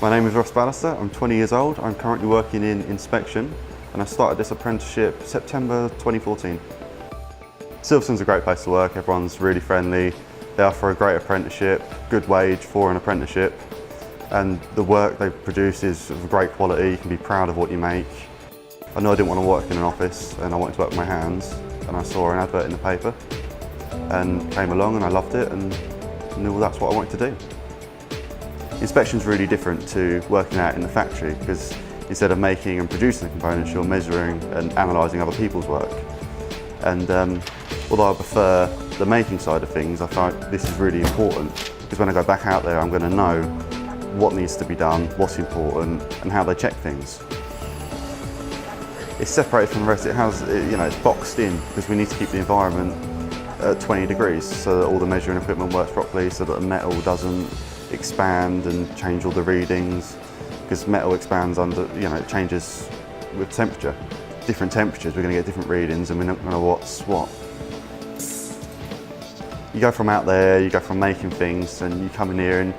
My name is Ballester, I'm 20 years old, I'm currently working in inspection and I started this apprenticeship September 2014. Silverson's a great place to work, everyone's really friendly, they offer a great apprenticeship, good wage for an apprenticeship, and the work they produce is of great quality, you can be proud of what you make. I know I didn't want to work in an office and I wanted to work with my hands, and I saw an advert in the paper and came along and I loved it and knew that's what I wanted to do. Inspection's really different to working out in the factory because instead of making and producing the components, you're measuring and analysing other people's work. And although I prefer the making side of things, I find this is really important because when I go back out there, I'm going to know what needs to be done, what's important, and how they check things. It's separated from the rest. It has, it's boxed in because we need to keep the environment at 20 degrees so that all the measuring equipment works properly, so that the metal doesn't expand and change all the readings, because metal expands under, it changes with temperature. Different temperatures, we're going to get different readings and we're not going to know what's what. You go from out there, you go from making things and you come in here and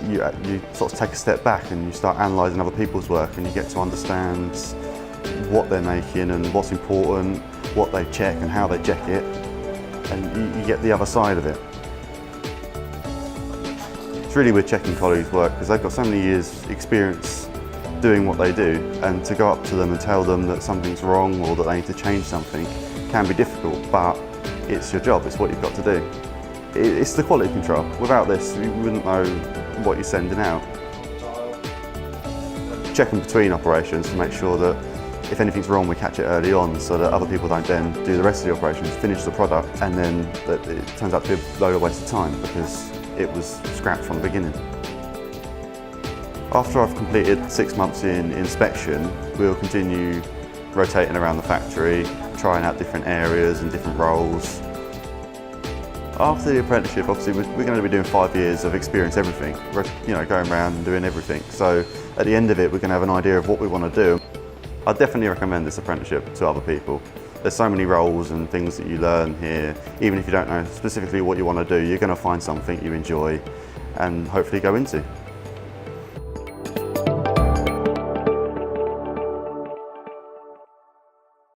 you sort of take a step back and you start analysing other people's work and you get to understand what they're making and what's important, what they check and how they check it, and you get the other side of it. It's really with checking colleagues' work because they've got so many years' experience doing what they do, and to go up to them and tell them that something's wrong or that they need to change something can be difficult, but it's your job, it's what you've got to do. It's the quality control. Without this, you wouldn't know what you're sending out. Checking between operations to make sure that if anything's wrong, we catch it early on so that other people don't then do the rest of the operations, finish the product, and then that it turns out to be a load of waste of time because it was scrapped from the beginning. After I've completed 6 months in inspection, we'll continue rotating around the factory, trying out different areas and different roles. After the apprenticeship, obviously we're going to be doing 5 years of experience everything, going around and doing everything. So at the end of it, we're going to have an idea of what we want to do. I'd definitely recommend this apprenticeship to other people. There's so many roles and things that you learn here. Even if you don't know specifically what you want to do, you're going to find something you enjoy and hopefully go into.